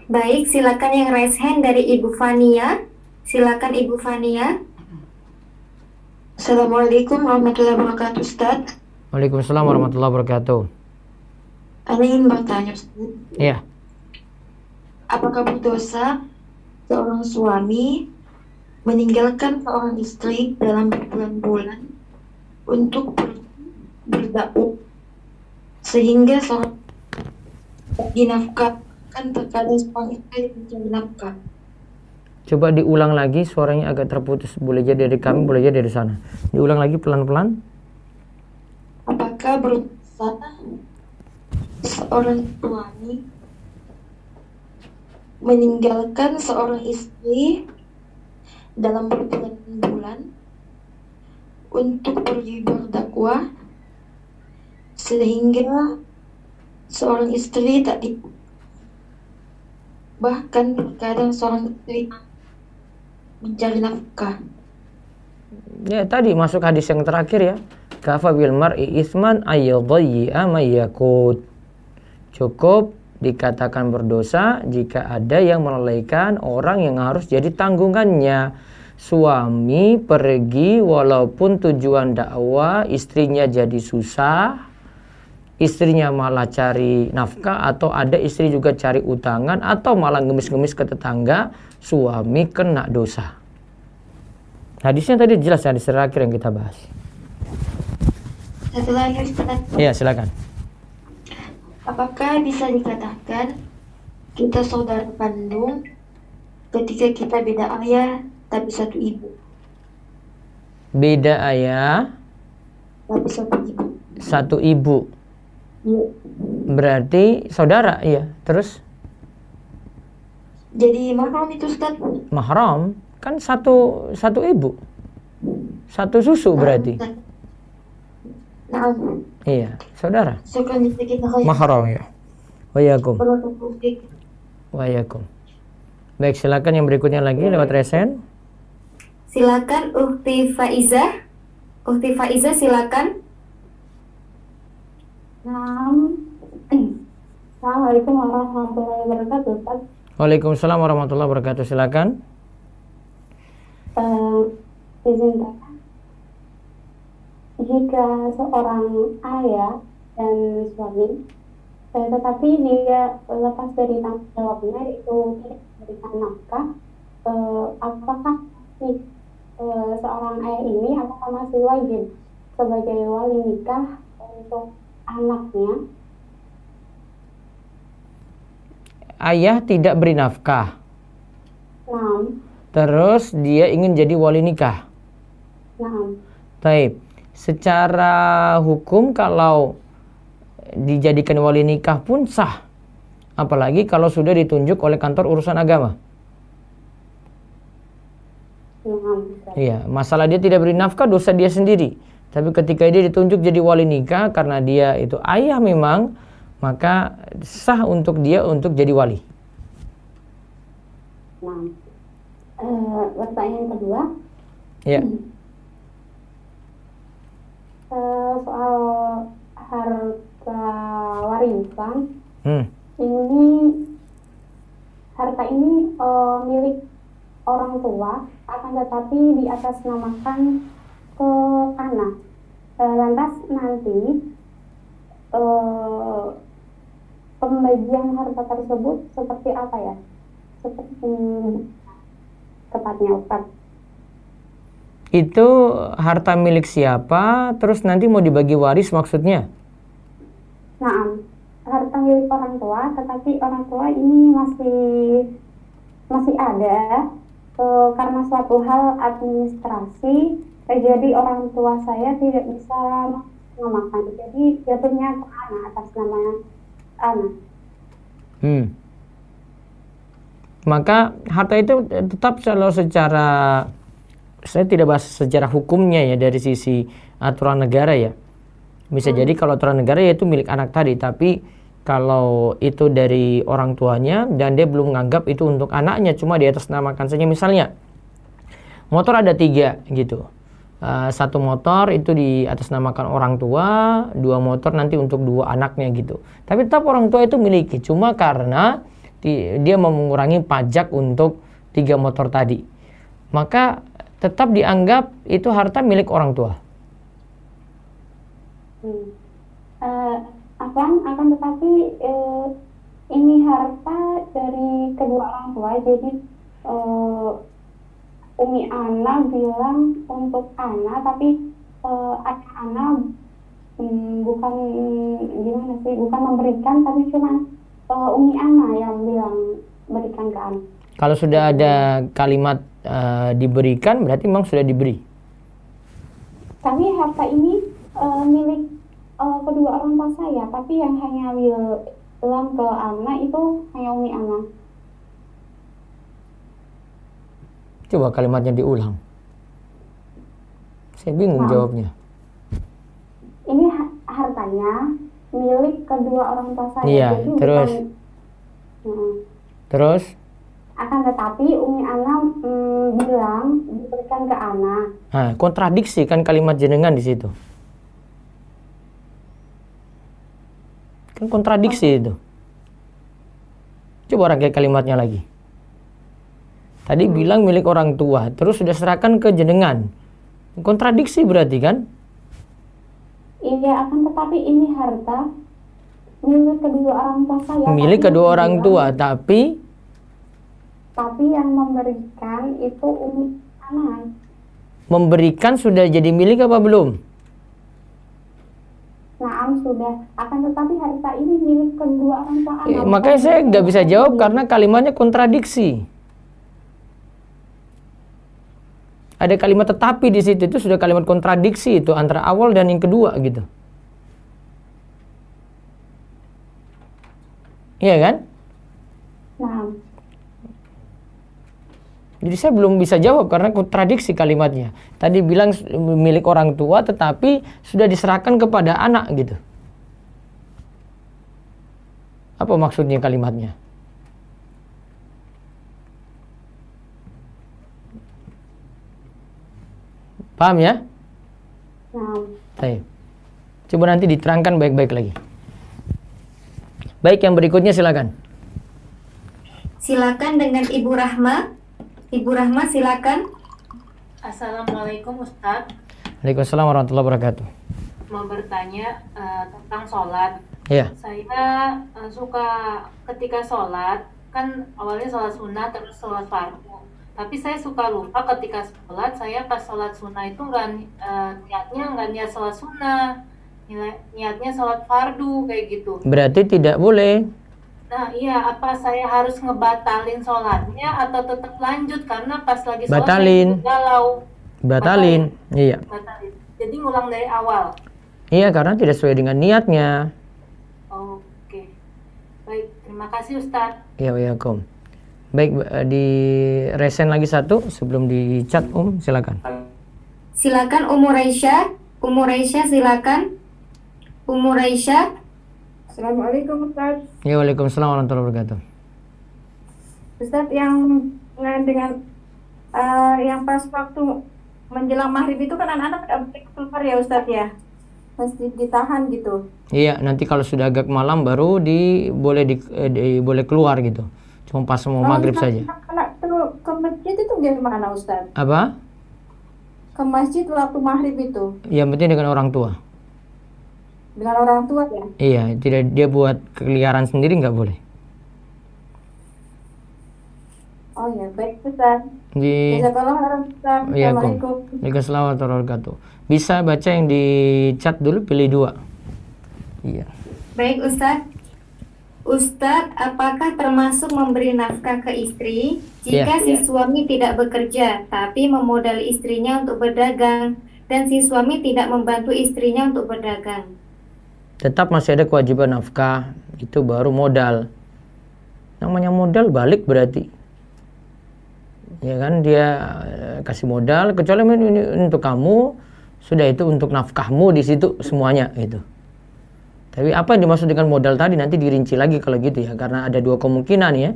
Baik, silakan yang raise hand dari Ibu Fania. Silakan Ibu Fania. Assalamualaikum warahmatullahi wabarakatuh, Ustaz. Waalaikumsalam warahmatullahi wabarakatuh. Saya ingin bertanya, Ustaz. Ya. Apakah berdosa seorang suami meninggalkan seorang istri dalam berbulan-bulan untuk berdakwah sehingga seorang dinafkahkan, terkadang seorang istri mencari nafkah? Coba diulang lagi, suaranya agak terputus. Boleh jadi dari kami, boleh jadi dari sana. Diulang lagi pelan-pelan. Apakah berdosa seorang suami meninggalkan seorang istri dalam berbulan-bulan untuk pergi berdakwah sehingga seorang istri tak di bahkan terkadang seorang istri mencari nafkah. Ya tadi masuk hadis yang terakhir ya. Kafa bil mar'i isman ayyadayya ma yakut. Cukup dikatakan berdosa jika ada yang melalaikan orang yang harus jadi tanggungannya. Suami pergi walaupun tujuan dakwah, istrinya jadi susah, istrinya malah cari nafkah, atau ada istri juga cari utangan, atau malah ngemis-ngemis ke tetangga, suami kena dosa. Hadisnya tadi jelas, hadis terakhir yang kita bahas. Satu lagi Ustaz. Ya silakan. Apakah bisa dikatakan kita saudara kandung ketika kita beda ayah tapi satu ibu? Beda ayah Tapi satu ibu. satu ibu, Iya. berarti saudara ya. Terus Jadi mahram itu Ustaz? mahram kan satu ibu, satu susu berarti. Nah, Iya, saudara. sekarang kita kayak Mahram ya. Wayakum. perlu Wayakum. Baik, silakan yang berikutnya lagi lewat resen. Silakan Ukti Faiza. Ukti Faiza silakan. Assalamualaikum warahmatullahi wabarakatuh, Ustaz. Waalaikumsalam warahmatullahi wabarakatuh. Silakan. Izin kakak, jika seorang ayah dan suami, tetapi dia lepas dari tanggung jawabnya, yaitu tidak memberikan nafkah, apakah si seorang ayah ini apakah masih wajib sebagai wali nikah untuk anaknya? Ayah tidak beri nafkah, Nah, terus dia ingin jadi wali nikah. Taib. Secara hukum kalau dijadikan wali nikah pun sah. Apalagi kalau sudah ditunjuk oleh kantor urusan agama. Iya, masalah dia tidak beri nafkah dosa dia sendiri. Tapi ketika dia ditunjuk jadi wali nikah karena dia itu ayah memang, maka sah untuk dia untuk jadi wali. Pertanyaan kedua. Ya. Soal harta warisan, ini harta ini milik orang tua, akan tetapi diatasnamakan ke anak. Lantas nanti pembagian harta tersebut seperti apa ya? Seperti tepatnya, Ustaz. Itu harta milik siapa, terus nanti mau dibagi waris maksudnya? Nah, harta milik orang tua, tetapi orang tua ini masih ada karena suatu hal administrasi, jadi orang tua saya tidak bisa menamakan, jadi jatuhnya ke anak, atas nama anak. Maka harta itu tetap kalau secara, saya tidak bahas secara hukumnya ya, dari sisi aturan negara ya. Bisa jadi kalau aturan negara ya itu milik anak tadi, tapi kalau itu dari orang tuanya dan dia belum menganggap itu untuk anaknya, cuma di atas namakan saja. Misalnya motor ada 3 gitu, 1 motor itu di atas namakan orang tua, 2 motor nanti untuk 2 anaknya gitu. Tapi tetap orang tua itu miliki, cuma karena dia mau mengurangi pajak untuk 3 motor tadi, maka tetap dianggap itu harta milik orang tua. Akan tetapi ini harta dari kedua orang tua, jadi Umi Ana bilang untuk Ana, tapi Ana bukan bukan memberikan, tapi cuma Umi Ana yang bilang berikan ke Ana. Kalau sudah ada kalimat diberikan, berarti memang sudah diberi. Tapi harta ini milik kedua orang tua saya, tapi yang hanya bilang ke Ana itu hanya Umi Ana. Coba kalimatnya diulang. Saya bingung jawabnya. Ini hartanya milik kedua orang tua saya. Iya, Jadi terus? Terus? Akan tetapi Umi Ana bilang diberikan ke Ana. Nah, kontradiksi kan kalimat jenengan di situ. Kan kontradiksi itu. Coba rangkai kalimatnya lagi. Tadi bilang milik orang tua, terus sudah serahkan ke jenengan. Kontradiksi berarti kan? Iya, akan tetapi ini harta milik kedua orang tua saya. Milik kedua orang tua, tapi yang memberikan itu Umi Ana. memberikan sudah jadi milik apa belum? Nah, sudah. Akan tetapi harta ini milik kedua orang tua Ana. Makanya saya nggak bisa jawab karena kalimatnya kontradiksi. Ada kalimat tetapi di situ, itu sudah kalimat kontradiksi itu antara awal dan yang kedua gitu. Iya kan? Nah, jadi saya belum bisa jawab karena kontradiksi kalimatnya. Tadi bilang milik orang tua tetapi sudah diserahkan kepada anak gitu. Apa maksudnya kalimatnya? Paham ya? Baik. Coba nanti diterangkan baik-baik lagi. Baik, yang berikutnya silakan. Silakan dengan Ibu Rahma. Ibu Rahma, silakan. Assalamualaikum Ustadz. Waalaikumsalam warahmatullahi wabarakatuh. Mau bertanya tentang sholat. Iya. Saya suka ketika sholat, kan awalnya sholat sunnah terus sholat fardu. Tapi saya suka lupa ketika sholat, saya pas sholat sunnah itu niatnya nggak niat sholat sunnah, niatnya sholat fardu kayak gitu. Berarti tidak boleh. Nah iya, apa saya harus ngebatalin sholatnya atau tetap lanjut karena pas lagi sholat Batalin. saya galau. Batalin. Iya. Batalin. Jadi ngulang dari awal. Iya, karena tidak sesuai dengan niatnya. Oke. Baik, terima kasih Ustadz. Iya, waalaikum. Baik, di resen lagi satu sebelum di chat silakan. Silakan Ummu Raisya. Ummu Raisya, silakan. Ummu Raisya. Assalamualaikum Ustaz. Ya, waalaikumsalam warahmatullahi wabarakatuh. Ustaz, yang dengan yang pas waktu menjelang maghrib itu kan anak-anak tidak boleh keluar ya Ustaz ya, mesti ditahan gitu. Iya, nanti kalau sudah agak malam baru boleh keluar gitu. Cuma pas mau maghrib saja. Anak ke masjid itu gimana Ustaz? Apa? Ke masjid waktu maghrib itu? Yang penting dengan orang tua. Dengan orang tua ya? Iya, tidak dia buat keliaran sendiri nggak boleh. Oh ya, baik Ustaz. Jazakallah khairan Ustaz. Assalamualaikum. Waalaikumsalam warahmatullahi wabarakatuh. Bisa baca yang di chat dulu, pilih 2. Iya. Baik Ustadz. Ustadz, apakah termasuk memberi nafkah ke istri jika si suami tidak bekerja tapi memodali istrinya untuk berdagang dan si suami tidak membantu istrinya untuk berdagang? Tetap masih ada kewajiban nafkah, itu baru modal. Namanya modal balik berarti. Ya kan, dia kasih modal, kecuali ini untuk kamu, sudah itu untuk nafkahmu di situ semuanya gitu. Tapi apa yang dimaksud dengan modal tadi nanti dirinci lagi kalau gitu ya, karena ada 2 kemungkinan ya.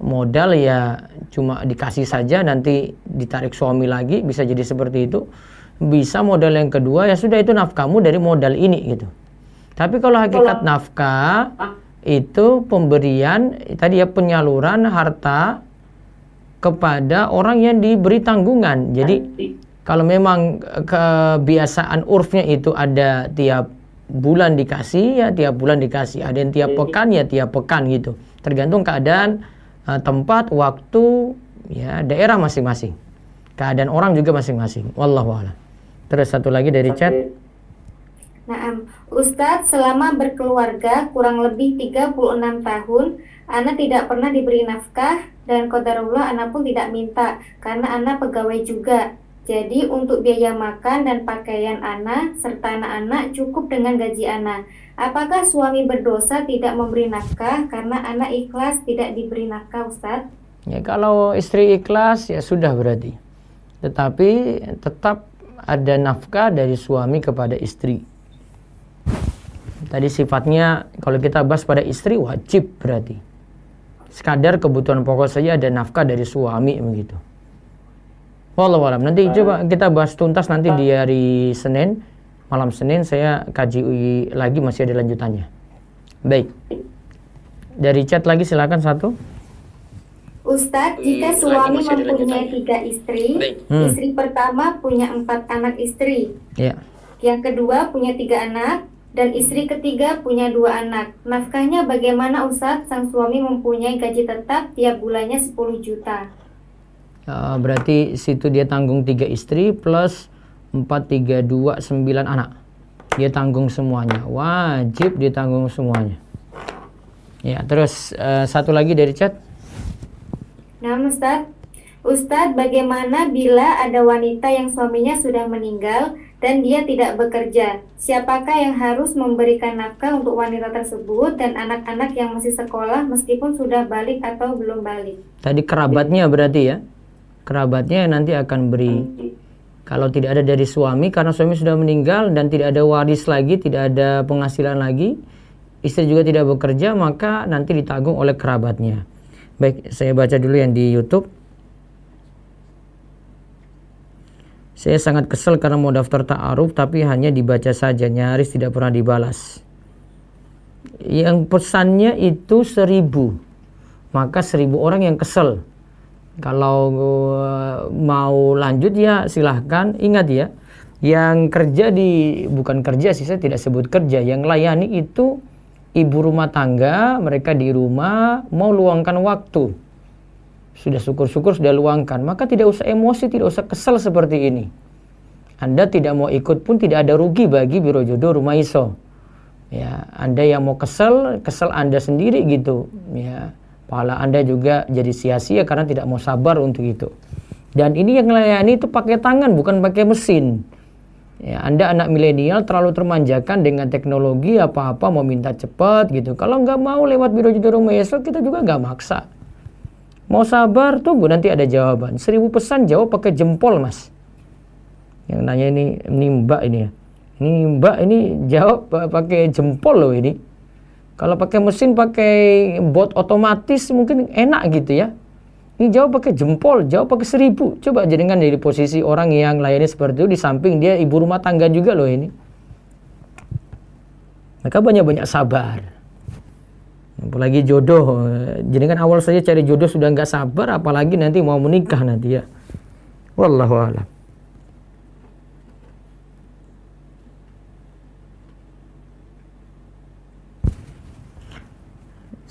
Modal ya cuma dikasih saja nanti ditarik suami lagi, bisa jadi seperti itu. Bisa modal yang kedua ya sudah itu nafkahmu dari modal ini gitu. Tapi kalau hakikat nafkah itu pemberian tadi ya, penyaluran harta kepada orang yang diberi tanggungan. Jadi kalau memang kebiasaan urfnya itu ada tiap bulan dikasih ya tiap bulan dikasih, ada yang tiap pekan ya tiap pekan gitu, tergantung keadaan tempat, waktu ya, daerah masing-masing, keadaan orang juga masing-masing. Wallahu a'lam. Terus satu lagi dari chat. Nah, Ustadz, selama berkeluarga kurang lebih 36 tahun, Ana tidak pernah diberi nafkah dan qadarullah Ana pun tidak minta karena Ana pegawai juga. Jadi untuk biaya makan dan pakaian Ana serta anak-anak cukup dengan gaji Ana. Apakah suami berdosa tidak memberi nafkah karena Ana ikhlas tidak diberi nafkah, Ustadz? Ya, kalau istri ikhlas ya sudah berarti. Tetapi tetap ada nafkah dari suami kepada istri. Tadi sifatnya kalau kita bahas pada istri wajib berarti. Sekadar kebutuhan pokok saja ada nafkah dari suami begitu. Wallahu a'lam. Nanti coba kita bahas tuntas nanti di hari Senin. Malam Senin saya kaji lagi, masih ada lanjutannya. Baik. Dari chat lagi silakan satu. Ustadz, jika suami mempunyai 3 istri, istri pertama punya 4 anak istri, yang kedua punya 3 anak, dan istri ketiga punya 2 anak. Nafkahnya bagaimana Ustadz? Sang suami mempunyai gaji tetap tiap bulannya 10 juta. Berarti situ dia tanggung 3 istri plus 4, 3, 2, 9 anak. Dia tanggung semuanya. Wajib ditanggung semuanya. Ya, terus satu lagi dari chat. Nah, Ustadz, bagaimana bila ada wanita yang suaminya sudah meninggal dan dia tidak bekerja? Siapakah yang harus memberikan nafkah untuk wanita tersebut dan anak-anak yang masih sekolah meskipun sudah balik atau belum balik? Tadi kerabatnya berarti ya? Kerabatnya nanti akan beri. Kalau tidak ada dari suami, karena suami sudah meninggal dan tidak ada waris lagi, tidak ada penghasilan lagi, istri juga tidak bekerja, maka nanti ditanggung oleh kerabatnya. Baik, saya baca dulu yang di YouTube. Saya sangat kesal karena mau daftar ta'aruf tapi hanya dibaca saja, nyaris tidak pernah dibalas. Yang pesannya itu 1000, maka 1000 orang yang kesel. Kalau mau lanjut ya silahkan. Ingat ya, yang kerja bukan kerja sih, saya tidak sebut kerja, yang layani itu ibu rumah tangga, mereka di rumah mau luangkan waktu. Sudah syukur-syukur sudah luangkan, maka tidak usah emosi, tidak usah kesel seperti ini. Anda tidak mau ikut pun tidak ada rugi bagi Biro Jodoh Rumah Iso. Ya, Anda yang mau kesel Anda sendiri gitu. Ya, pahala Anda juga jadi sia-sia karena tidak mau sabar untuk itu. Dan ini yang melayani itu pakai tangan, bukan pakai mesin. Ya, Anda anak milenial terlalu termanjakan dengan teknologi, apa-apa mau minta cepat gitu. Kalau nggak mau lewat Biro Jodoh Rumah Iso, kita juga nggak maksa. Mau sabar, tunggu nanti ada jawaban. 1000 pesan jawab pakai jempol, Mas. Yang nanya ini Mbak ini ya. Ini Mbak ini jawab pakai jempol loh ini. Kalau pakai mesin, pakai bot otomatis mungkin enak gitu ya. Ini jawab pakai jempol, jawab pakai 1000. Coba jadikan dari posisi orang yang layani seperti itu, di samping dia ibu rumah tangga juga loh ini. Maka banyak-banyak sabar. Apalagi jodoh. Jadi kan awal saja cari jodoh sudah nggak sabar, apalagi nanti mau menikah nanti ya. Wallahu a'lam.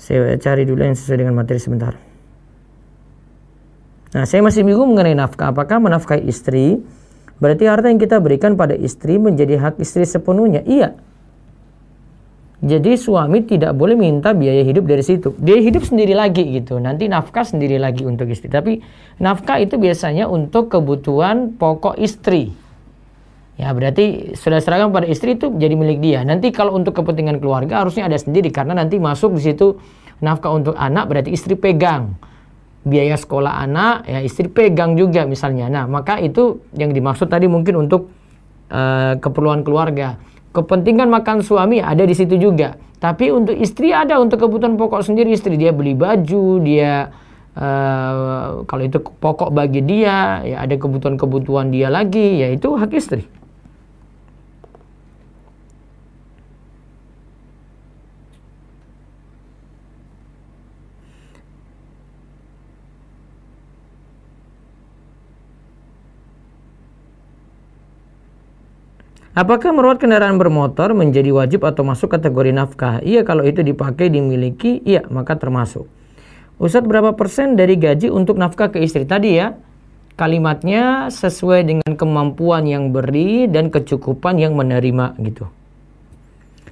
Saya cari dulu yang sesuai dengan materi sebentar. Nah, saya masih bingung mengenai nafkah. Apakah menafkahi istri berarti harta yang kita berikan pada istri menjadi hak istri sepenuhnya? Iya. Jadi suami tidak boleh minta biaya hidup dari situ. Dia hidup sendiri lagi gitu. Nanti nafkah sendiri lagi untuk istri. Tapi nafkah itu biasanya untuk kebutuhan pokok istri. Ya, berarti sudah serahkan pada istri itu jadi milik dia. Nanti kalau untuk kepentingan keluarga harusnya ada sendiri, karena nanti masuk di situ nafkah untuk anak berarti istri pegang. Biaya sekolah anak ya istri pegang juga misalnya. Nah, maka itu yang dimaksud tadi mungkin untuk keperluan keluarga. Kepentingan makan suami ada di situ juga. Tapi untuk istri ada untuk kebutuhan pokok sendiri istri. Dia beli baju, dia kalau itu pokok bagi dia, ya ada kebutuhan-kebutuhan dia lagi, ya itu hak istri. Apakah merawat kendaraan bermotor menjadi wajib atau masuk kategori nafkah? Iya, kalau itu dipakai, dimiliki, iya, maka termasuk. Ustadz, berapa persen dari gaji untuk nafkah ke istri? Tadi ya, kalimatnya sesuai dengan kemampuan yang beri dan kecukupan yang menerima gitu.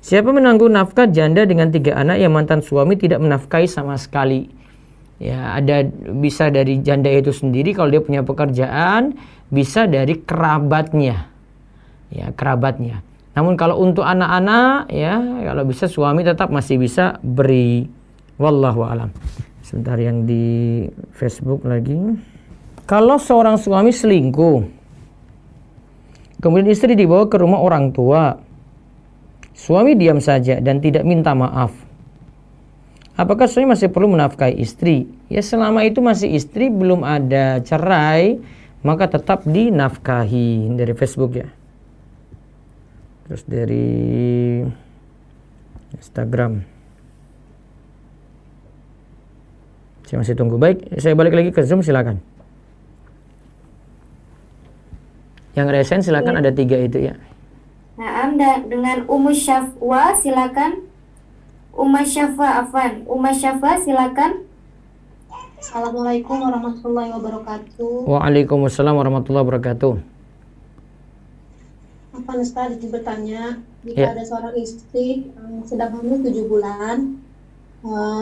Siapa menanggung nafkah janda dengan 3 anak yang mantan suami tidak menafkahi sama sekali? Ya, ada bisa dari janda itu sendiri kalau dia punya pekerjaan, bisa dari kerabatnya. Ya, kerabatnya. Namun kalau untuk anak-anak ya, kalau bisa suami tetap masih bisa beri. Wallahu a'lam. Sebentar, yang di Facebook lagi. Kalau seorang suami selingkuh, kemudian istri dibawa ke rumah orang tua, suami diam saja dan tidak minta maaf, apakah suami masih perlu menafkahi istri? Ya, selama itu masih istri, belum ada cerai, maka tetap dinafkahi. Dari Facebook ya. Terus dari Instagram. Saya masih tunggu. Baik, saya balik lagi ke Zoom, silakan. Yang resen silakan, ada 3 itu ya. Nah, dengan Ummu Syafwa silakan. Umma Syafa, Afan. Umma Syafa silakan. Assalamualaikum warahmatullahi wabarakatuh. Waalaikumsalam warahmatullahi wabarakatuh. Apa Ustaz izin bertanya, jika Ya. ada seorang istri yang sedang hamil 7 bulan,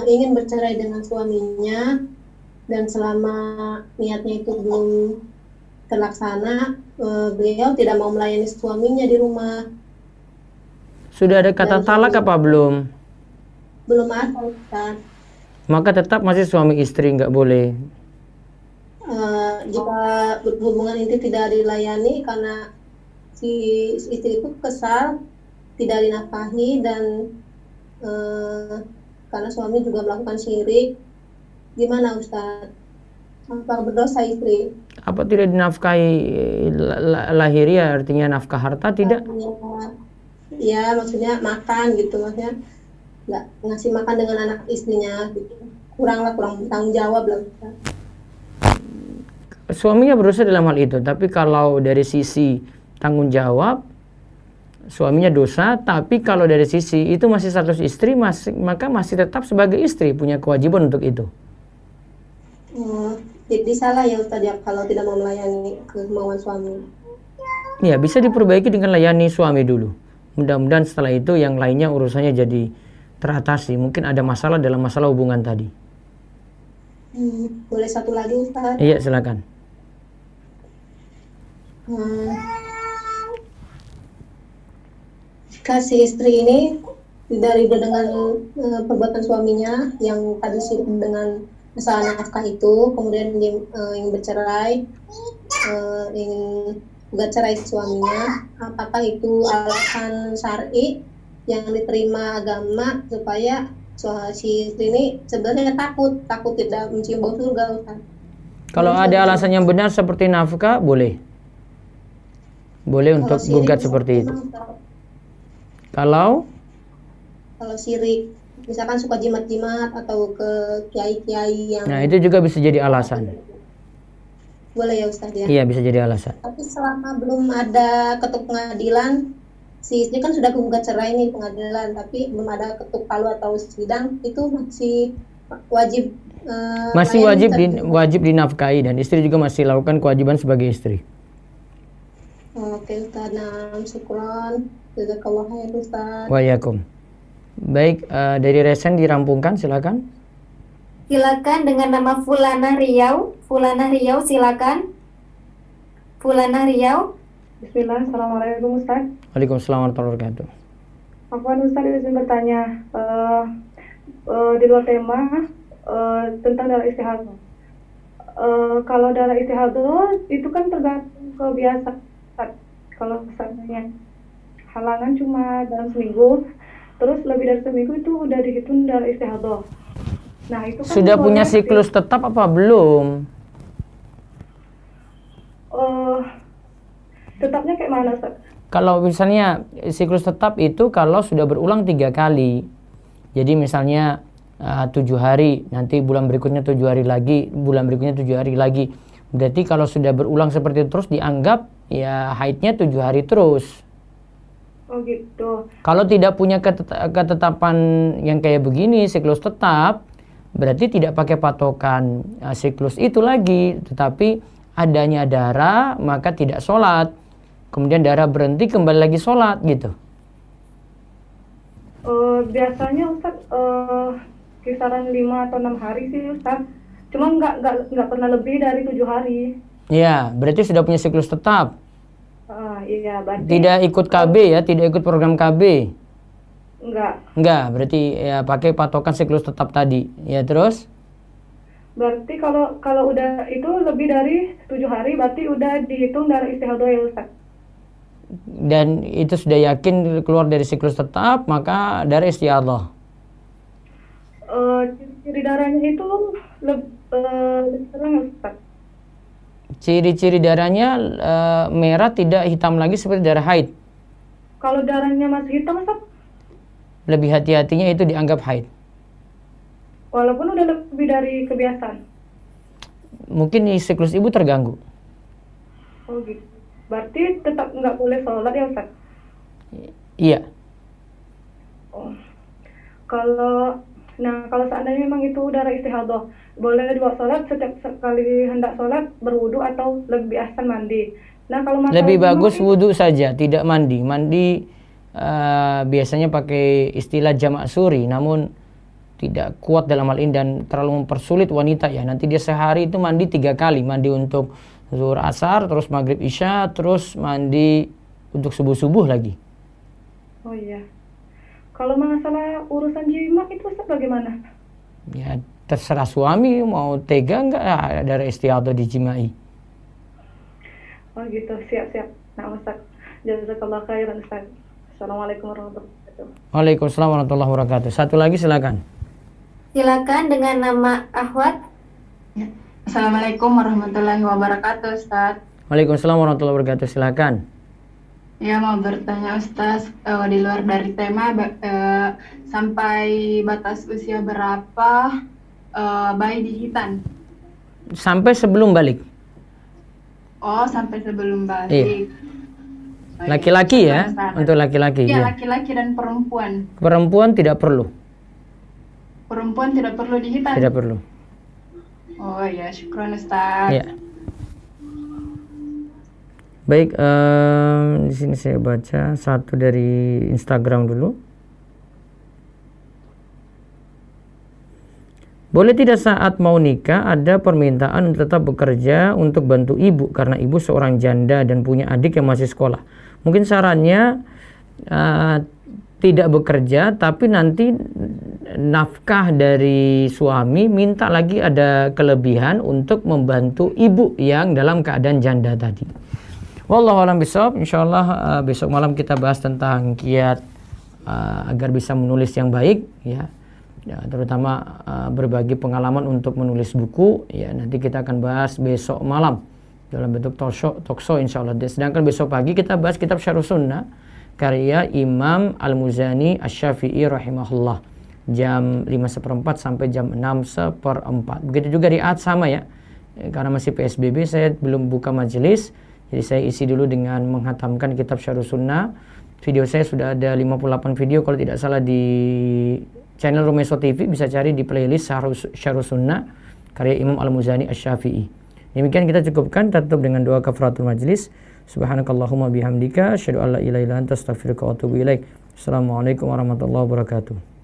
ingin bercerai dengan suaminya, dan selama niatnya itu belum terlaksana, beliau tidak mau melayani suaminya di rumah. Sudah ada kata talak apa belum? Belum ada Ustaz. Maka tetap masih suami istri, nggak boleh. Jika hubungan itu tidak dilayani karena si istri itu kesal, tidak dinafkahi, dan karena suami juga melakukan syirik, gimana Ustaz? Apa berdosa istri? Apa tidak dinafkahi lahiriah, artinya nafkah harta, tidak? Ya, maksudnya makan gitu, maksudnya nggak ngasih makan dengan anak istrinya gitu. Kurang tanggung jawab lah Ustaz. Suaminya berusaha dalam hal itu, tapi kalau dari sisi tanggung jawab, suaminya dosa. Tapi kalau dari sisi itu masih status istri, maka masih tetap sebagai istri, punya kewajiban untuk itu. Jadi salah ya Ustaz ya kalau tidak mau melayani kemauan suami. Ya, bisa diperbaiki dengan layani suami dulu. Mudah-mudahan setelah itu yang lainnya urusannya jadi teratasi. Mungkin ada masalah dalam masalah hubungan tadi. Boleh satu lagi Ustaz? Iya, silakan. Jika si istri ini tidak ridho dengan perbuatan suaminya yang tadi sih dengan masalah nafkah itu, kemudian dia ingin bercerai, ingin gugat cerai suaminya, apakah itu alasan syar'i yang diterima agama supaya si istri ini sebenarnya takut tidak mencium bau surga Ustaz? Kalau ada alasan yang benar seperti nafkah, boleh untuk gugat seperti itu. Kalau syirik, misalkan suka jimat-jimat atau ke kiai-kiai yang... Nah, itu juga bisa jadi alasan. Boleh ya Ustaz ya? Iya, bisa jadi alasan. Tapi selama belum ada ketuk pengadilan, si istri kan sudah gugat cerai nih pengadilan, tapi belum ada ketuk palu atau sidang, itu masih wajib wajib dinafkahi, dan istri juga masih lakukan kewajiban sebagai istri. Oke Ustaz, syukron. Jazakallah khair Ustaz. Waalaikumsalam. Baik, dari resen dirampungkan, silakan. Silakan dengan nama Fulana Riau. Fulana Riau silakan. Fulana Riau. Bismillah, Assalamualaikum Ustaz. Waalaikumsalam warahmatullahi wabarakatuh. Afwan Ustaz, izin bertanya di luar tema tentang darah istihadah. Kalau darah istihadah itu kan tergantung kebiasaan. Kalau misalnya halangan cuma dalam seminggu, terus lebih dari seminggu itu udah dihitung darah istihadah. Nah, itu kan sudah punya siklus tetap apa belum? Tetapnya kayak mana Ustaz? Kalau misalnya siklus tetap itu kalau sudah berulang 3 kali. Jadi misalnya 7 hari, nanti bulan berikutnya 7 hari lagi, bulan berikutnya 7 hari lagi. Berarti kalau sudah berulang seperti itu terus dianggap ya haidnya 7 hari terus. Oh gitu. Kalau tidak punya ketetapan yang kayak begini, siklus tetap, berarti tidak pakai patokan siklus itu lagi, tetapi adanya darah maka tidak sholat, kemudian darah berhenti kembali lagi sholat gitu. Biasanya Ustaz kisaran 5 atau 6 hari sih Ustaz, cuma nggak pernah lebih dari 7 hari. Ya, berarti sudah punya siklus tetap. Iya, berarti tidak ikut KB ya, tidak ikut program KB. Enggak, berarti ya pakai patokan siklus tetap tadi. Ya, terus? Berarti kalau udah itu lebih dari 7 hari, berarti udah dihitung darah istihadah ya Ustaz. Dan itu sudah yakin keluar dari siklus tetap, maka darah istihadah. Ciri darahnya itu lebih terang ya Ustaz. Ciri-ciri darahnya merah, tidak hitam lagi seperti darah haid. Kalau darahnya masih hitam Ustaz? Lebih hati-hatinya itu dianggap haid. Walaupun udah lebih dari kebiasaan. Mungkin siklus ibu terganggu. Oh gitu. Berarti tetap nggak boleh sholat ya Ustaz? Iya. Oh. Kalau seandainya memang itu darah istihadah, boleh dibawa sholat setiap kali hendak sholat berwudu atau lebih ahsan mandi. Nah kalau lebih bagus wudu saja, tidak mandi. Mandi biasanya pakai istilah jamak suri, namun tidak kuat dalam hal ini dan terlalu mempersulit wanita ya. Nanti dia sehari itu mandi 3 kali, mandi untuk zuhur asar, terus maghrib isya, terus mandi untuk subuh lagi. Oh iya. Kalau masalah urusan jima itu Ustaz bagaimana? Ya terserah suami mau tega enggak darah istihadah dijimai. Oh gitu, siap. Nah Ustaz, jazakallah khairan Ustaz. Assalamualaikum warahmatullahi wabarakatuh. Waalaikumsalam warahmatullahi wabarakatuh. Satu lagi silakan. Silakan dengan nama Ahwat. Ya. Assalamualaikum warahmatullahi wabarakatuh Ustaz. Waalaikumsalam warahmatullahi wabarakatuh. Silakan. Ya mau bertanya Ustaz, di luar dari tema, sampai batas usia berapa bayi dihitan? Sampai sebelum balik. Oh, sampai sebelum balik. Iya. Laki-laki ya, untuk laki-laki. Iya, ya. laki-laki dan perempuan. Perempuan tidak perlu. Perempuan tidak perlu dihitan? Tidak perlu. Oh ya, syukran Ustaz. Iya. Baik, di sini saya baca satu dari Instagram dulu. Boleh tidak saat mau nikah ada permintaan untuk tetap bekerja untuk bantu ibu karena ibu seorang janda dan punya adik yang masih sekolah. Mungkin sarannya tidak bekerja, tapi nanti nafkah dari suami minta lagi ada kelebihan untuk membantu ibu yang dalam keadaan janda tadi. Wallahu a'lam bishawab. Insyaallah besok malam kita bahas tentang kiat agar bisa menulis yang baik ya. Terutama berbagi pengalaman untuk menulis buku ya, nanti kita akan bahas besok malam dalam bentuk talk show insyaallah. Sedangkan besok pagi kita bahas kitab Syarh Sunnah karya Imam Al-Muzani Asy-Syafi'i rahimahullah jam 5:15 sampai jam 6:15. Begitu juga Riyadh sama ya. Karena masih PSBB saya belum buka majelis. Jadi saya isi dulu dengan menghatamkan kitab Syarh Sunnah. Video saya sudah ada 58 video kalau tidak salah di channel Rumeso TV, bisa cari di playlist Syarh Sunnah karya Imam Al-Muzani Asy-Syafi'i. Demikian kita cukupkan, tutup dengan doa kafaratul majlis. Subhanakallahumma bihamdika asyhadu an la ilaha illa anta astaghfiruka wa atubu ilaik. Assalamualaikum warahmatullahi wabarakatuh.